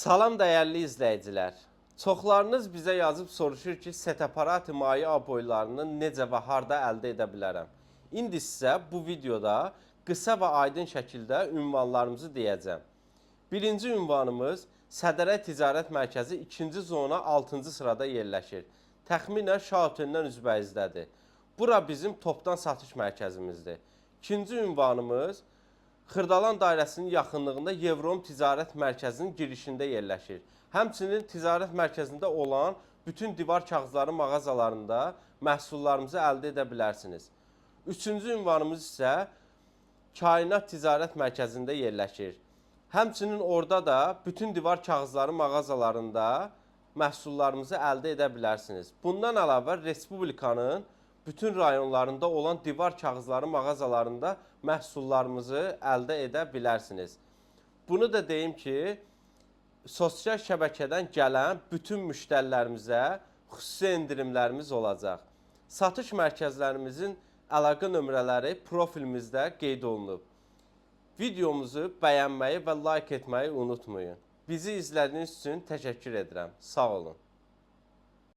Salam dəyərli izləyicilər. Çoxlarınız bizə yazıb soruşur ki, set-aparat maye aboylarını necə və harda əldə edə bilərəm? İndi sizə bu videoda qısa və aydın şəkildə ünvanlarımızı deyəcəm. Birinci ünvanımız Sədərək Ticarət Mərkəzi 2-ci zona 6-cı sırada yerləşir. Təxminən Şah Otelindən üzbəyizdədir. Bura bizim topdan satış mərkəzimizdir. İkinci ünvanımız Xırdalan dairəsinin yaxınlığında Yevrom Ticarət Mərkəzinin girişində yerləşir. Həmçinin ticarət mərkəzində olan bütün divar kağızları mağazalarında məhsullarımızı əldə edə bilərsiniz. Üçüncü ünvanımız isə Kainat Ticarət Mərkəzində yerləşir. Həmçinin orada da bütün divar kağızları mağazalarında məhsullarımızı əldə edə bilərsiniz. Bundan əlavə Respublikanın bütün rayonlarında olan divar kağızları mağazalarında məhsullarımızı əldə edə bilərsiniz. Bunu da deyim ki, sosial şəbəkədən gələn bütün müştərilərimizə xüsusi endirimlərimiz olacaq. Satış mərkəzlərimizin əlaqə nömrələri profilimizdə qeyd olunub. Videomuzu bəyənməyi və like etməyi unutmayın. Bizi izlədiyiniz üçün təşəkkür edirəm. Sağ olun.